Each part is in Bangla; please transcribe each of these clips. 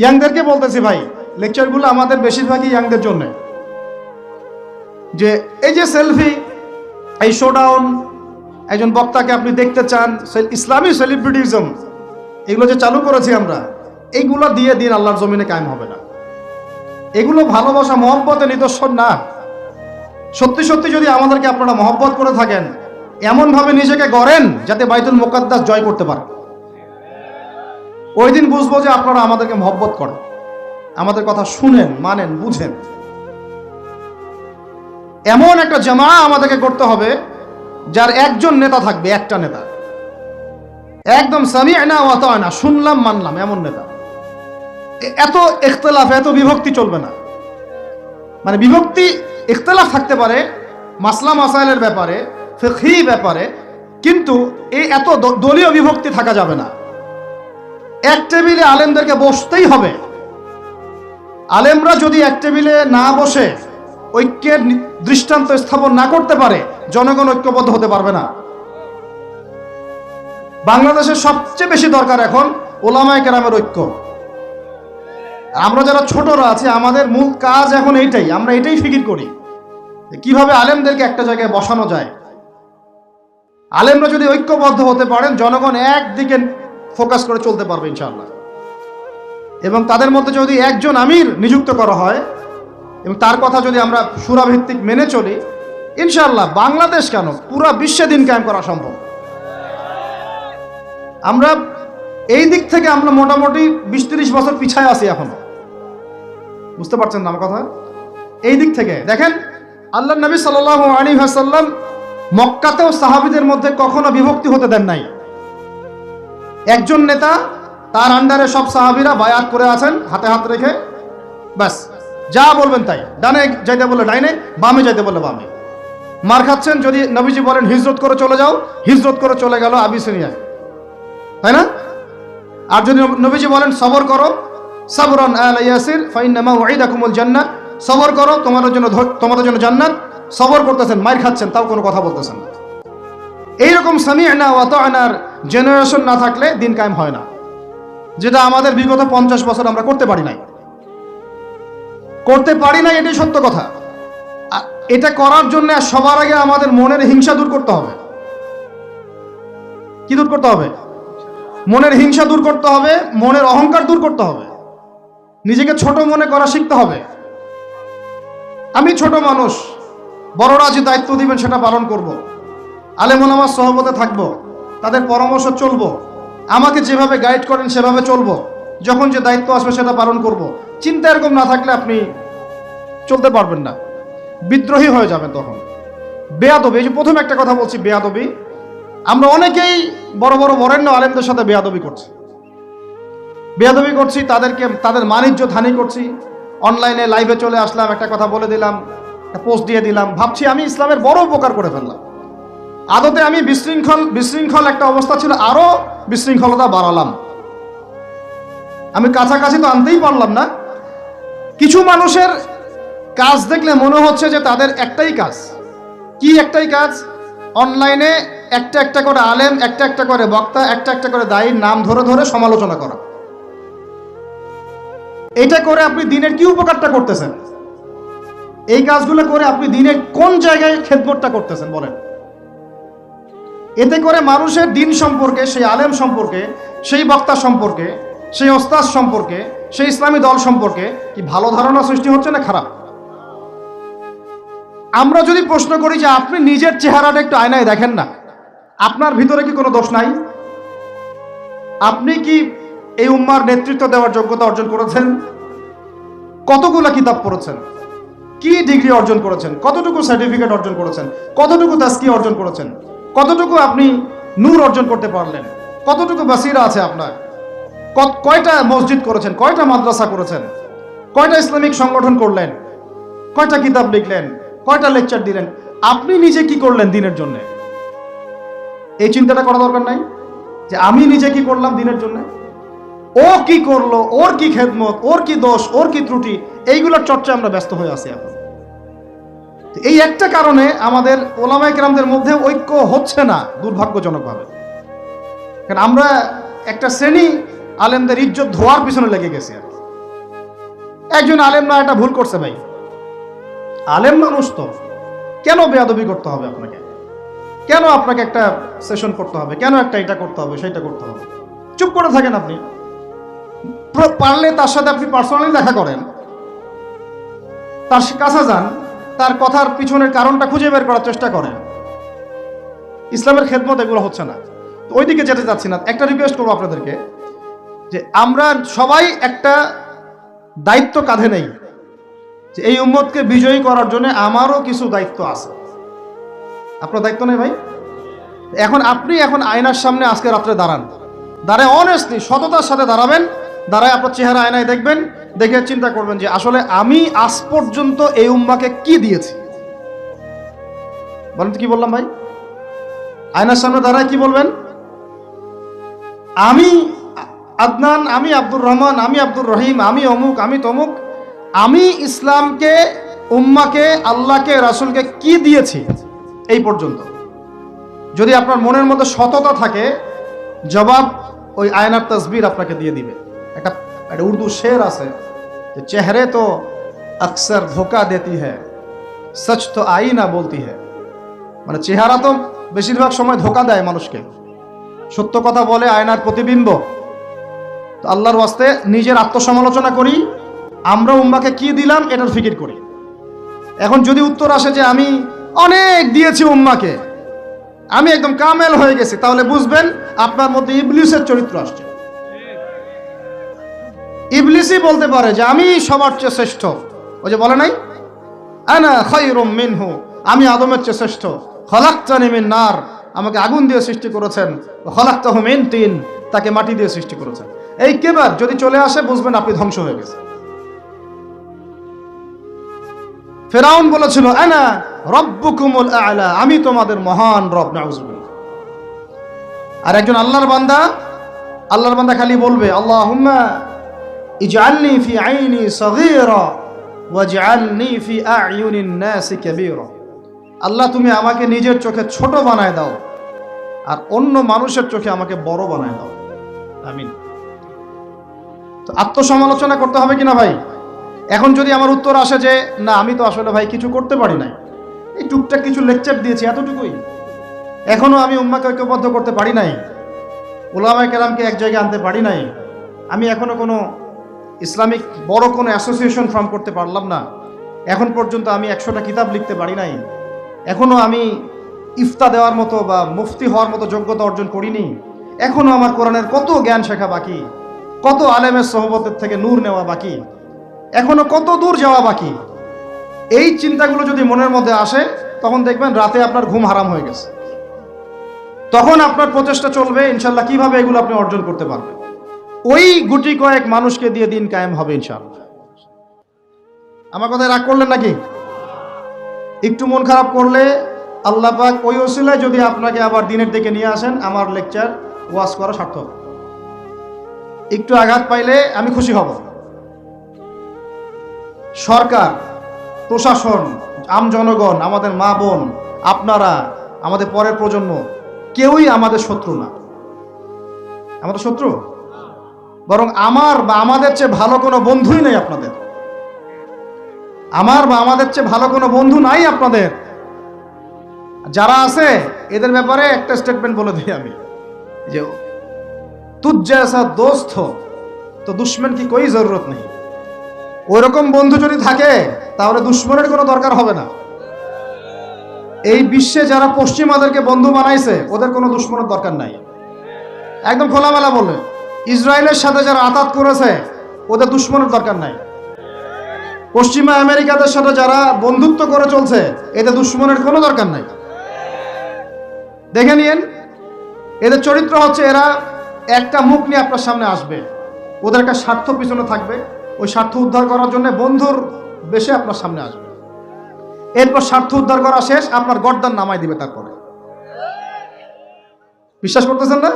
ইয়াংদেরকে বলতেছি ভাই, লেকচারগুলো আমাদের বেশিরভাগই ইয়াংদের জন্য। যে এই যে সেলফি, এই শোডাউন, একজন বক্তাকে আপনি দেখতে চান, ইসলামী সেলিব্রিটিজম, এগুলো যে চালু করেছি আমরা, এইগুলো দিয়ে দিন আল্লাহর জমিনে কায়েম হবে না। এগুলো ভালোবাসা মহব্বতের নিদর্শন না। সত্যি সত্যি যদি আমাদেরকে আপনারা মহব্বত করে থাকেন, এমনভাবে নিজেকে গড়েন যাতে বাইতুল মুকাদ্দাস জয় করতে পারেন। ওই দিন বুঝবো যে আপনারা আমাদেরকে মহব্বত করেন, আমাদের কথা শুনেন, মানেন, বুঝেন। এমন একটা জামা আমাদেরকে করতে হবে যার একজন নেতা থাকবে, একটা নেতা, একদম সামি'না ওয়া আতা'না, শুনলাম মানলাম, এমন নেতা। এত ইখতিলাফ, এত বিভক্তি চলবে না। মানে বিভক্তি, ইখতিলাফ থাকতে পারে মাসলা মাসাইলের ব্যাপারে, ফিকহি ব্যাপারে, কিন্তু এই এত দলীয় বিভক্তি থাকা যাবে না। এক টেবিলে আলেমদেরকে বসতেই হবে। আলেমরা যদি এক টেবিলে না বসে ঐক্যের দৃষ্টান্ত স্থাপন না করতে পারে, জনগণ ঐক্যবদ্ধ হতে পারবে না। বাংলাদেশের সবচেয়ে বেশি দরকার এখন ওলামায়ে কেরামের ঐক্য। আমরা যারা ছোটরা আছি, আমাদের মূল কাজ এখন এইটাই, আমরা এটাই ফিকির করি কিভাবে আলেমদেরকে একটা জায়গায় বসানো যায়। আলেমরা যদি ঐক্যবদ্ধ হতে পারেন, জনগণ একদিকে ফোকাস করে চলতে পারবে ইনশাআল্লাহ। এবং তাদের মধ্যে যদি একজন আমির নিযুক্ত করা হয় এবং তার কথা যদি আমরা সূরাভিত্তিক মেনে চলি, ইনশাআল্লাহ বাংলাদেশ কেন, পুরো বিশ্বে দিন কায়েম করা সম্ভব। আমরা এই দিক থেকে আমরা মোটামুটি 20-30 বছর পিছায় আছি এখনো। বুঝতে পারছেন না আমার কথা? এই দিক থেকে দেখেন, আল্লাহর নবী সাল্লাল্লাহু আলাইহি ওয়াসাল্লাম মক্কাতেও সাহাবীদের মধ্যে কখনো বিভক্তি হতে দেন নাই। একজন নেতা, তার আন্ডারে সব সাহাবীরা বায়াত করে আছেন হাতে হাত রেখে, ব্যাস যা বলবেন তাই। ডানে যাইতে বললে ডাইনে, বামে যাইতে বললে বামে। মার খাচ্ছেন, যদি নবীজি বলেন হিজরত করে চলে যাও, হিজরত করে চলে গেল আবিসিনিয়ায়, তাই না? আর যদি নবীজি বলেন সবর করো, সাবরান আলা ইয়াসির ফাইন্নামা ওয়াইদাকুমুল জান্নাহ, সবর করো তোমাদের জন্য জান্নাত, সবর করতেছেন, মার খাচ্ছেন, তাও কোনো কথা বলতেছেন না। এইরকম সামি'না ওয়া আতা'নার জেনারেশন না থাকলে দিন কায়েম হয় না, যেটা আমাদের বিগত 50 বছর আমরা করতে পারি নাই। এটাই সত্য কথা। এটা করার জন্য সবার আগে আমাদের মনের হিংসা দূর করতে হবে। কি দূর করতে হবে? মনের হিংসা দূর করতে হবে, মনের অহংকার দূর করতে হবে, নিজেকে ছোট মনে করা শিখতে হবে। আমি ছোট মানুষ, বড়রা যে দায়িত্ব দিবেন সেটা পালন করব। আলেম ওলামার সহবতে থাকবো, তাদের পরামর্শ চলবো, আমাকে যেভাবে গাইড করেন সেভাবে চলবো, যখন যে দায়িত্ব আসবে সেটা পালন করব। চিন্তা এরকম না থাকলে আপনি চলতে পারবেন না, বিদ্রোহী হয়ে যাবেন তখন। বেয়াদবি, এই যে প্রথম একটা কথা বলছি, বেয়াদবি। আমরা অনেকেই বড় বড় বরেণ্য আলেমদের সাথে বেয়াদবি করছি, তাদের মানিজ্য হানি করছি। অনলাইনে লাইভে চলে আসলাম, একটা কথা বলে দিলাম, একটা পোস্ট দিয়ে দিলাম, ভাবছি আমি ইসলামের বড় উপকার করে ফেললাম। আদতে আমি বিশৃঙ্খল একটা অবস্থা ছিল, আরো বিশৃঙ্খলতা বাড়ালাম। আমি কাছাকাছি তো আনতেই পারলাম না। কিছু মানুষের কাজ দেখলে মনে হচ্ছে যে তাদের একটাই কাজ। কি একটাই কাজ? অনলাইনে একটা একটা করে আলেম, একটা একটা করে বক্তা, একটা একটা করে দায়ীর নাম ধরে ধরে সমালোচনা করা। এটা করে আপনি দিনের কি উপকারটা করতেছেন? এই কাজগুলো করে আপনি দিনের কোন জায়গায় খেদমতটা করতেছেন বলেন? এতে করে মানুষের দিন সম্পর্কে, সেই আলেম সম্পর্কে, সেই বক্তা সম্পর্কে, সেই ওস্তাদ সম্পর্কে, সেই ইসলামী দল সম্পর্কে কি ভালো ধারণা সৃষ্টি হচ্ছে না খারাপ? আমরা যদি প্রশ্ন করি যে আপনি নিজের চেহারাটা একটু আয়নায় দেখেন না, আপনার ভিতরে কি কোনো দোষ নাই? আপনি কি এই উম্মার নেতৃত্ব দেওয়ার যোগ্যতা অর্জন করেছেন? কতগুলো কিতাব পড়েছেন? কি ডিগ্রি অর্জন করেছেন? কতটুকু সার্টিফিকেট অর্জন করেছেন? কতটুকু তাজকিয়া অর্জন করেছেন? কতটুকু আপনি নূর অর্জন করতে পারলেন? কতটুকু বাসিরা আছে আপনার? কয়টা মসজিদ করেছেন? কয়টা মাদ্রাসা করেছেন? কয়টা ইসলামিক সংগঠন করলেন? কয়টা কিতাব লিখলেন? কয়টা লেকচার দিলেন? আপনি নিজে কি করলেন দিনের জন্য? এই চিন্তাটা করা দরকার নাই যে আমি নিজে কি করলাম দিনের জন্য, ও কি করলো, ওর কি খেদমত, ওর কি দোষ, ওর কি ত্রুটি, এইগুলোর চর্চা আমরা ব্যস্ত হয়ে আছি এখন। এই একটা কারণে আমাদের ওলামায়ে কেরামদের মধ্যে ঐক্য হচ্ছে না, দুর্ভাগ্যজনকভাবে। কারণ আমরা একটা শ্রেণী আলেমদের ইজ্জত ধোয়ার পিছনে লেগে গেছি। একজন আলেম না এটা ভুল করছে ভাই, আলেম মানুষ তো, কেন বেয়াদবি করতে হবে আপনাকে? কেন আপনাকে একটা সেশন করতে হবে? কেন একটা এটা করতে হবে, সেটা করতে হবে? চুপ করে থাকেন আপনি। পারলে তার সাথে আপনি পার্সোনালি দেখা করেন, তার কাছে যান, তার কথার পিছনের কারণটা খুঁজে বের করার চেষ্টা করেন। ইসলামের খেদমত এগুলো হচ্ছে না, ওইদিকে যেতে যাচ্ছি না। একটা রিকোয়েস্ট করবো আপনাদেরকে, যে আমরা সবাই একটা দায়িত্ব কাঁধে নেই, যে এই উম্মতকে বিজয়ী করার জন্য আমারও কিছু দায়িত্ব আছে। আপনার দায়িত্ব নেই ভাই? এখন আয়নার সামনে আজকে রাত্রে দাঁড়ায় অনেস্টলি সততার সাথে দাঁড়াবেন, দাঁড়ায় আপনার চেহারা আয়নায় দেখবেন, দেখে চিন্তা করবেন যে আসলে আমি আজ পর্যন্ত এই উম্মাকে কি দিয়েছি। বলেন তো কি বললাম ভাই? আয়নার সামনে দাঁড়ায় কি বলবেন? আমি আদনান, আমি আব্দুর রহমান, আমি আব্দুর রহিম, আমি অমুক, আমি তমুক, আমি ইসলামকে, উম্মাকে, আল্লাহকে, রাসূলকে কি দিয়েছি এই পর্যন্ত। যদি আপনার মনের মধ্যে সততা থাকে, জবাব ওই আয়নার তসবির আপনাকে দিয়ে দিবে। একটা উর্দু শের আছে যে চেহারে তো আকসর ধোকা দেতি হ্যায়, সচ তো আইনা বলতি হ্যায়। মানে চেহারা তো বেশিরভাগ সময় ধোকা দেয় মানুষকে, সত্য কথা বলে আয়নার প্রতিবিম্ব। তো আল্লাহর ওয়াস্তে নিজের আত্মসমালোচনা করি, আমরা উম্মাকে কি দিলাম এটার ফিকির করি। এখন যদি উত্তর আসে যে আমি অনেক দিয়েছি উম্মাকে, আমি একদম কামেল হয়ে গেছি, তাহলে বুঝবেন আপনার মধ্যে ইবলিসের চরিত্র আসছে। ইবলিসই বলতে পারে যে আমি সবার চেয়ে শ্রেষ্ঠ। ওই যে বলে নাই, আনা খায়রুম মিনহু, আমি আদমের চেয়ে শ্রেষ্ঠ। খলাকতানি মিন নার, আমাকে আগুন দিয়ে সৃষ্টি করেছেন। খলাকতাহু মিন তিন, তাকে মাটি দিয়ে সৃষ্টি করেছেন। এই কেবার যদি চলে আসে, বুঝবেন আপনি ধ্বংস হয়ে গেছেন। ফেরাউন বলেছিল আনা রব্বুকুমুল আ'লা, আমি তোমাদের মহান রব। নাউযুবিল্লাহ। আর একজন আল্লাহর বান্দা খালি বলবে আল্লাহুম্মা ইজআলনি ফি আইনি সগীরা ওয়াজআলনি ফি আ'য়ুনিন নাসি কাবীরা। আল্লাহ তুমি আমাকে নিজের চোখে ছোট বানায় দাও, আর অন্য মানুষের চোখে আমাকে বড় বানায় দাও। আমিন। তো আত্মসমালোচনা করতে হবে কিনা ভাই? এখন যদি আমার উত্তর আসে যে না, আমি তো আসলে ভাই কিছু করতে পারি নাই, এই টুকটাক কিছু লেকচার দিয়েছি, এতটুকুই, এখনো আমি উম্মাকে ঐক্যবদ্ধ করতে পারি নাই, উলামায়ে কেরামকে এক জায়গায় আনতে পারি নাই, আমি এখনো কোনো ইসলামিক বড় কোনো অ্যাসোসিয়েশন ফর্ম করতে পারলাম না, এখন পর্যন্ত আমি 100টা কিতাব লিখতে পারি নাই, এখনো আমি ইফতা দেওয়ার মতো বা মুফতি হওয়ার মতো যোগ্যতা অর্জন করিনি, এখনো আমার কোরআনের কত জ্ঞান শেখা বাকি, কত আলেমের সোহবতের থেকে নূর নেওয়া বাকি, এখনো কত দূর যাওয়া বাকি। এই চিন্তাগুলো যদি মনের মধ্যে আসে, তখন দেখবেন রাতে আপনার ঘুম হারাম হয়ে গেছে। তখন আপনার প্রচেষ্টা চলবে ইনশাল্লাহ কিভাবে এগুলো আপনি অর্জন করতে পারবেন। ওই গুটি কয়েক মানুষকে দিয়ে দিন কায়েম হবে ইনশাআল্লাহ। আমার কথায় রাগ করলেন নাকি? একটু মন খারাপ করলে আল্লাহ পাক ওই ওসিলায় যদি আপনাকে আবার দিনের দিকে নিয়ে আসেন, আমার লেকচার ওয়াজ করা সার্থক। একটু আঘাত পাইলে আমি খুশি হব। সরকার, প্রশাসন, জনগণ, আমাদের মা বোন, আপনারা, আমাদের পরের প্রজন্ম, কেউই আমাদের শত্রু না। আমাদের শত্রু বরং আমার বা আমাদের চেয়ে ভালো কোনো বন্ধুই নেই আপনাদের। আমার বা আমাদের চেয়ে ভালো কোনো বন্ধু নাই আপনাদের। যারা আছে এদের ব্যাপারে একটা স্টেটমেন্ট বলে দিই আমি, যে তুঝ জैसा दोस्त हो তো দুশ্মন কি কোই জরুরত নেই। ওইরকম বন্ধু যদি থাকে তাহলে দুশ্মনের কোনো দরকার হবে না। এই বিশ্বে যারা পশ্চিমাদেরকে বন্ধু বানাইছে ওদের কোনো দুশ্মনের দরকার নাই। একদম খোলামেলা বললেন, ইসরায়েলের সাথে যারা আতাত করেছে ওদের দুশ্মনের দরকার নাই। পশ্চিমা আমেরিকাদের সাথে যারা বন্ধুত্ব করে চলছে এদের দুশ্মনের কোনো দরকার নাই। দেখে নিন, এদের চরিত্র হচ্ছে এরা একটা মুখ নিয়ে আপনার সামনে আসবে, ওদের একটা স্বার্থ পিছনে থাকবে, ওই স্বার্থ উদ্ধার করার জন্য বন্ধুর বেশে আপনার সামনে আসবে। এরপর স্বার্থ উদ্ধার করা শেষ, আপনার গর্দান নামাই দিবে। তারপরে বিশ্বাস করতেছেন না?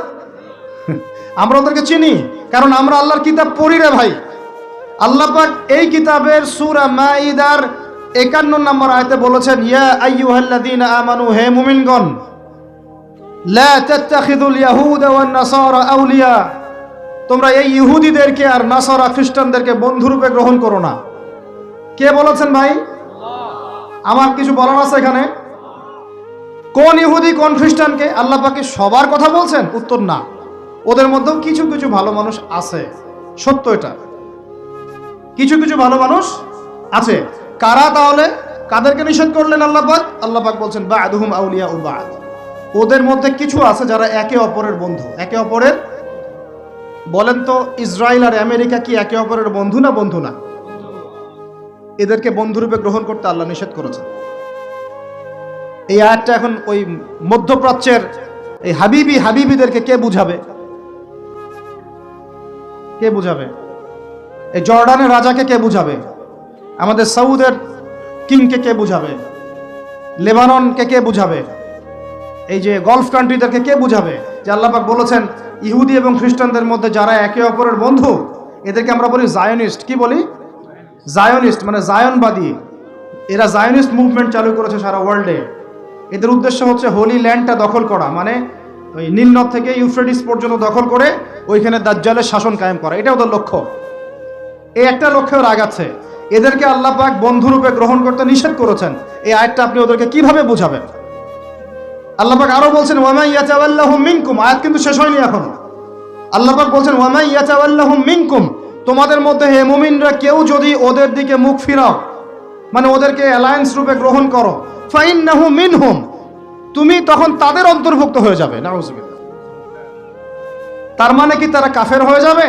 আমরা ওদেরকে চিনি, কারণ আমরা আল্লাহর কিতাব পড়ি রে ভাই। আল্লাহ পাক এই কিতাবের সূরা মাইদার 51 নম্বর আয়াতে বলেছেন, ইয়া আইয়ুহাল্লাযীনা আমানু, হে মুমিনগণ, লা তাত্তাখিযুল ইয়াহুদা ওয়ান নাসারা আউলিয়া, তোমরা এই ইহুদিদেরকে আর নাসারা খ্রিস্টানদেরকে বন্ধুরূপে গ্রহণ করো না। কে বলেছেন ভাই? আমার কিছু বলার আছে এখানে? কোন ইহুদি কোন খ্রিস্টানকে? আল্লাহ পাকে সবার কথা বলছেন? উত্তর না। ওদের মধ্যেও কিছু কিছু ভালো মানুষ আছে, সত্য এটা। কিছু কিছু ভালো মানুষ আছে। কারা তাহলে? কাদেরকে নিষেধ করলেন আল্লাহ পাক? আল্লাহ পাক বলছেন বা'দুহুম আউলিয়াউ বা'দ। ওদের মধ্যে কিছু আছে যারা একে অপরের বন্ধু। একে অপরের, বলেন তো ইসরায়েল আর আমেরিকা কি একে অপরের বন্ধু না বন্ধু না? এদেরকে বন্ধুরূপে গ্রহণ করতে আল্লাহ নিষেধ করেছেন। এই আয়াতটা এখন ওই মধ্যপ্রাচ্যের এই হাবিবিদেরকে কে বুঝাবে? কে বুঝাবে? এই জর্ডানের রাজাকে কে বুঝাবে? আমাদের সৌদের কিংকে কে বুঝাবে? লেবাননকে কে বুঝাবে? এই যে গলফ কান্ট্রিদেরকে কে বুঝাবে যে আল্লাহ পাক বলেছেন ইহুদি এবং খ্রিস্টানদের মধ্যে যারা একে অপরের বন্ধু, এদেরকে আমরা বলি জায়নিস্ট। কি বলি? জায়নিস্ট, মানে জায়নবাদী। এরা জায়নিস্ট মুভমেন্ট চালু করেছে সারা ওয়ার্ল্ডে। এদের উদ্দেশ্য হচ্ছে হোলি ল্যান্ডটা দখল করা, মানে ওই নীল নদ থেকে ইউফ্রেটিস পর্যন্ত দখল করে ওইখানে দাজ্জালের শাসন কায়েম করা। এটা ওদের লক্ষ্য। এই একটা লক্ষ্যের আগাচ্ছে। এদেরকে আল্লাহ পাক বন্ধুরূপে গ্রহণ করতে নিষেধ করেছেন। এই আয়াতটা আপনি ওদেরকে কিভাবে বুঝাবেন? আল্লাহ পাক আরো বলছেন ওয়ামা ইয়াতাওয়াল্লাহুম মিনকুম। আয়াত কিন্তু শেষ হয়নি এখনো। আল্লাহ পাক বলছেন ওয়ামা ইয়াতাওয়াল্লাহুম মিনকুম, তোমাদের মধ্যে হে মুমিনরা কেউ যদি ওদের দিকে মুখ ফিরাও, মানে ওদেরকে অ্যালায়েন্স রূপে গ্রহণ করো, ফাইন্নাহু মিনহুম, তুমি তখন তাদের অন্তর্ভুক্ত হয়ে যাবে। নাউযুবিল্লাহ। তার মানে কি তারা কাফের হয়ে যাবে?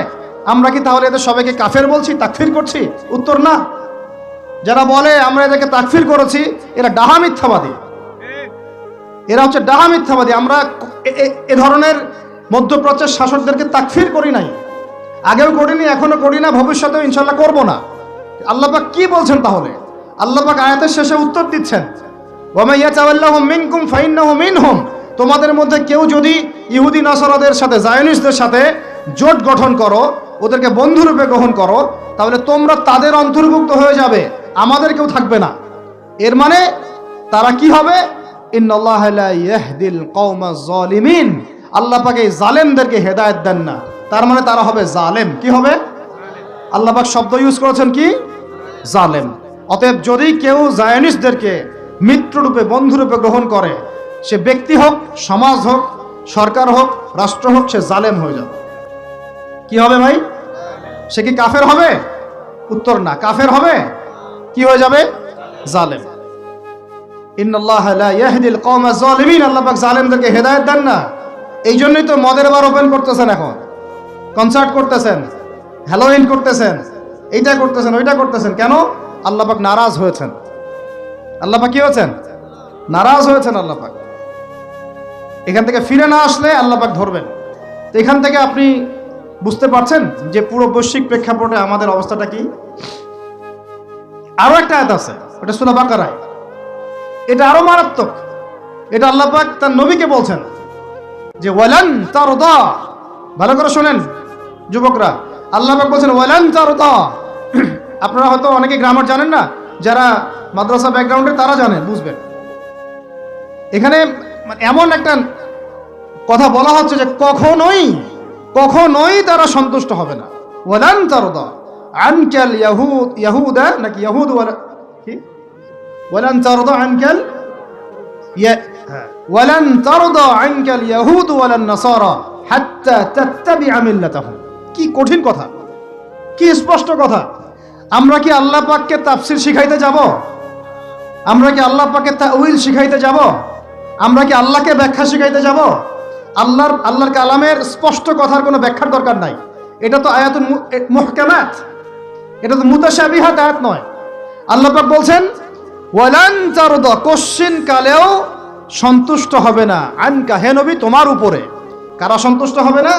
আমরা কি তাহলে এদের সবাইকে কাফের বলছি, তাকফির করছি? উত্তর না। যারা বলে আমরা এদেরকে তাকফির করেছি, এরা ডাহা মিথ্যাবাদী। এরা হচ্ছে ডাহা মিথ্যাবাদী। আমরা এ ধরনের মধ্যপ্রাচ্যের শাসকদেরকে তাকফির করি নাই, আগেও করিনি, এখনো করি না, ভবিষ্যতেও ইনশাল্লাহ করব না। আল্লাহ পাক কি বলছেন তাহলে? আল্লাহ পাক আয়াতের শেষে উত্তর দিচ্ছেন ওয়ামা ইয়াতাওয়াল্লাহুম মিনকুম ফাইন্নাহু মিনহুম, তোমাদের মধ্যে কেউ যদি ইহুদি নাসারাদের সাথে, জায়নিস্টদের সাথে জোট গঠন করো, ওদেরকে বন্ধুরূপে গ্রহণ করো, তাহলে তোমরা তাদের অন্তর্ভুক্ত হয়ে যাবে, আমাদের কেউ থাকবে না। এর মানে তারা কি হবে? ইন্নাল্লাহা লা ইয়াহদিল কওমাজ জালিমিন, আল্লাহ পাক এই জালেমদেরকে হেদায়েত দেন না। তার মানে তারা হবে জালেম। কি হবে? আল্লাহ পাক শব্দ ইউজ করেছেন কি? জালেম। অতএব যদি কেউ জায়নিস্টদেরকে মিত্ররূপে, বন্ধুরূপে গ্রহণ করে, সে ব্যক্তি হোক, সমাজ হোক, সরকার হোক, রাষ্ট্র হোক, সে জালেম হয়ে যাবে। কি হবে ভাই? সে কি কাফের হবে? উত্তর না। কাফের হবে, কি হয়ে যাবে? জালেম। ইন্নাল্লাহা লা ইয়াহদিল কওমাজ জালিমিন, আল্লাহ পাক জালেমদেরকে হেদায়েত দেন না। এই জন্যই তো মদের বার ওপেন করতেছেন, এখন কনসার্ট করতেছেন, হ্যালোইন করতেছেন, এইটা করতেছেন, ওইটা করতেছেন। কেন? আল্লাহ পাক নারাজ হয়েছেন। আল্লাহ পাক কি হয়েছেন? নারাজ হয়েছেন আল্লাহ পাক। এখান থেকে ফিরে না আসলে আল্লাহ পাক ধরবেন। তো এখান থেকে আপনি বুঝতে পারছেন যে পুরো বৈশ্বিক প্রেক্ষাপটে আমাদের অবস্থাটা কি। আরো একটা আয়াত আছে, ওটা সূরা বাকারায়। এটা আরো মারাত্মক। এটা আল্লাহ পাক তার নবীকে বলছেন যে ওয়ালান তারদা, ভালো করে শোনেন যুবকরা, আল্লাহ পাক বলছেন ওয়ালান তারদা। আপনারা হয়তো অনেকে গ্রামার জানেন না, যারা মাদ্রাসা ব্যাকগ্রাউন্ডে তারা জানেন, বুঝবেন। এখানে এমন একটা কথা বলা হচ্ছে যে কখনোই কখনোই তারা সন্তুষ্ট হবে না। ওয়ালান তারদা আনকাল ইয়াহুদা, নাকি ইয়াহুদ, কি ওয়ালান তারদা আনকাল ওয়ালান তারদা আনকাল ইয়াহুদ ওয়ালান নাসারা হাত্তা তাত্তাবিআ মিল্লাতাহুম। কি কঠিন কথা, কি স্পষ্ট কথা। আমরা কি আল্লাহ পাককে তাফসীর শিখাইতে যাব? আমরা কি আল্লাহ পাককে তাউইল শিখাইতে যাব? আমরা কি আল্লাহকে ব্যাখ্যা শিখাইতে যাব? আল্লাহর কালামের স্পষ্ট কথার কোনো ব্যাখ্যার দরকার নাই। এটা তো আয়াতুল মুহকামাত, এটা তো মুতাশাবিহাত আয়াত নয়। আল্লাহ পাক বলছেন ওয়ালান তারদা, কোশ্চিন কালেও সন্তুষ্ট হবে না, আনকা, হে নবী, তোমার উপরে। কারা সন্তুষ্ট হবে না?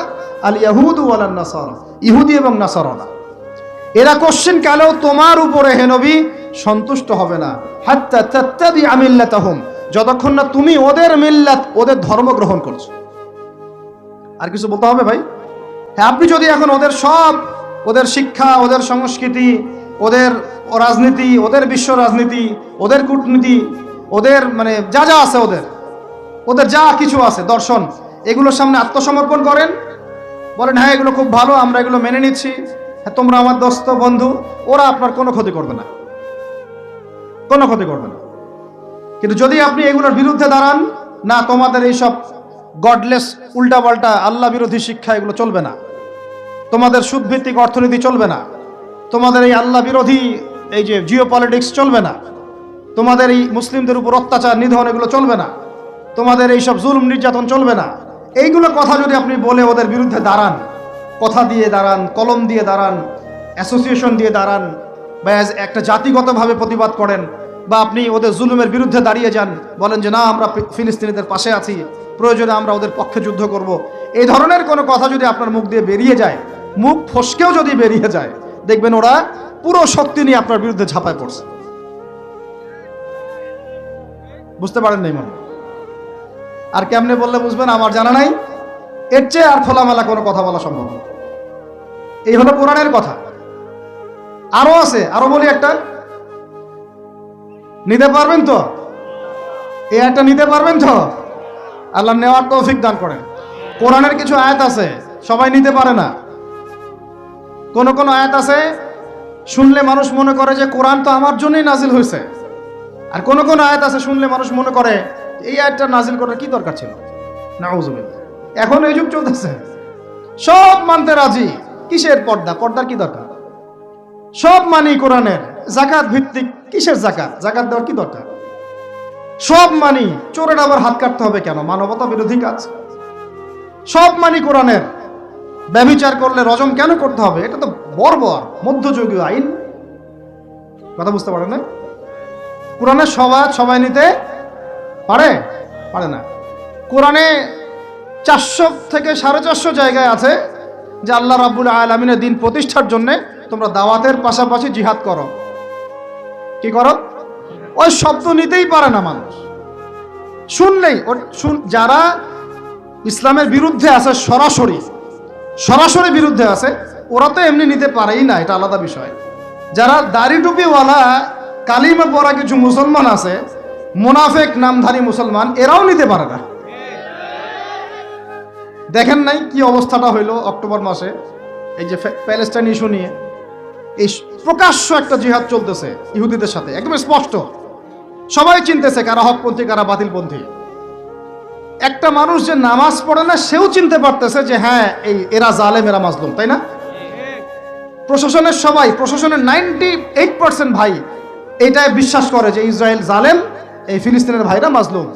আল ইয়াহুদ ওয়ালান নাসারা, ইহুদি এবং নাসারারা। এরা কোশ্চিন কালেও তোমার উপরে হে নবী সন্তুষ্ট হবে না, হাত্তা তাত্তাবিআ মিল্লাতাহুম, যতক্ষণ না তুমি ওদের মিল্লাত, ওদের ধর্ম গ্রহণ করছো। আর কিছু বলতে হবে ভাই? হ্যাঁ, আপনি যদি এখন ওদের সব, ওদের শিক্ষা, ওদের সংস্কৃতি, ওদের রাজনীতি, ওদের বিশ্ব রাজনীতি, ওদের কূটনীতি, ওদের মানে যা যা আছে, ওদের যা কিছু আছে, দর্শন, এগুলোর সামনে আত্মসমর্পণ করেন, বলেন হ্যাঁ এগুলো খুব ভালো, আমরা এগুলো মেনে নিচ্ছি, হ্যাঁ তোমরা আমার দোস্ত বন্ধু, ওরা আপনার কোনো ক্ষতি করবে না। কোনো ক্ষতি করবে না। কিন্তু যদি আপনি এগুলোর বিরুদ্ধে দাঁড়ান, না তোমাদের এইসব গডলেস উল্টাপাল্টা আল্লাহ বিরোধী শিক্ষা এগুলো চলবে না, তোমাদের সুদভিত্তিক অর্থনীতি চলবে না, তোমাদের এই আল্লাহ বিরোধী এই যে জিও পলিটিক্স চলবে না, তোমাদের এই মুসলিমদের উপর অত্যাচার নিধন এগুলো চলবে না, তোমাদের এইসব জুলুম নির্যাতন চলবে না, এইগুলো কথা যদি আপনি বলে ওদের বিরুদ্ধে দাঁড়ান, কথা দিয়ে দাঁড়ান, কলম দিয়ে দাঁড়ান, অ্যাসোসিয়েশন দিয়ে দাঁড়ান, বা একটা জাতিগতভাবে প্রতিবাদ করেন, বা আপনি ওদের জুলুমের বিরুদ্ধে দাঁড়িয়ে যান, বলেন যে না আমরা ফিলিস্তিনিদের পাশে আছি, প্রয়োজনে আমরা ওদের পক্ষে যুদ্ধ করব, এই ধরনের কোনো কথা যদি আপনার মুখ দিয়ে বেরিয়ে যায়, মুখ ফসকেও যদি বেরিয়ে যায়, দেখবেন ওরা পুরো শক্তি নিয়ে আপনার বিরুদ্ধে ঝাঁপায় পড়ছে। বুঝতে পারেন নাই মনে? আর কেমনে বললে বুঝবেন আমার জানা নাই, এর চেয়ে আর খোলামেলা কোনো কথা বলা সম্ভব না। এই হলো কোরআনের কথা। আরো আছে, আরো বলি একটা, নিতে পারবেন তো? এই একটা নিতে পারবেন তো? আল্লাহ নেওয়ার তৌফিক দান করেন। কোরআনের কিছু আয়াত আছে সবাই নিতে পারে না। কোন কোন আয়াত আছে শুনলে মানুষ মনে করে যে কোরআন তো আমার জন্যই নাজিল হয়েছে, আর কোন কোন আয়াত আছে শুনলে মানুষ মনে করে এই আয়াতটা নাজিল করার কি দরকার ছিল। নাউজুবিল্লাহ। এখন এই যুগ চলতেছে, সব মানতে রাজি, কিসের পর্দা, পর্দার কি দরকার? সব মানি কোরআনের, যাকাত ভিত্তিক, কিসের যাকাত, যাকাত দেওয়ার কি দরকার? সব মানি, চোরের আবার হাত কাটতে হবে কেন? মানবতা বিরোধী কাজ। সব মানি কোরআনের, ব্যভিচার করলে রজম কেন করতে হবে? এটা তো বর্বর মধ্যযুগীয় আইন। কথা বুঝতে পারে না? কোরআনের সবাই নিতে পারে পারে না। কোরআনে 400 থেকে 450 জায়গায় আছে যে আল্লাহ রাব্বুল আলামিনের দিন প্রতিষ্ঠার জন্য তোমরা দাওয়াতের পাশাপাশি জিহাদ করো। কি করো? ওই শব্দ নিতেই পারে না মানুষ, শুনলেই যারা ইসলামের বিরুদ্ধে আছে, সরাসরি বিরুদ্ধে আছে, ওরা তো এমনি নিতে পারেই না, এটা আলাদা বিষয়। যারা দাড়ি টুপিওয়ালা কালিমা পড়া কিছু মুসলমান আছে, মুনাফেক নামধারী মুসলমান, এরাও নিতে পারে না। দেখেন নাই কি অবস্থাটা হইল অক্টোবর মাসে, এই যে প্যালেস্টাইন ইস্যু নিয়ে এই প্রকাশ্য একটা জিহাদ চলতেছে ইহুদিদের সাথে, একদম স্পষ্ট, সবাই চিনতেছে কারা হকপন্থী কারা বাতিলপন্থী। একটা মানুষ যে নামাজ পড়ে না সেও চিনতে পারতেছে যে হ্যাঁ এরা জালেম, এরা মাজলুম, তাই না? প্রশাসনের 98% ভাই এটাই বিশ্বাস করে যে ইসরায়েল জালেম, এই ফিলিস্তিনের ভাইরা মাজলুম।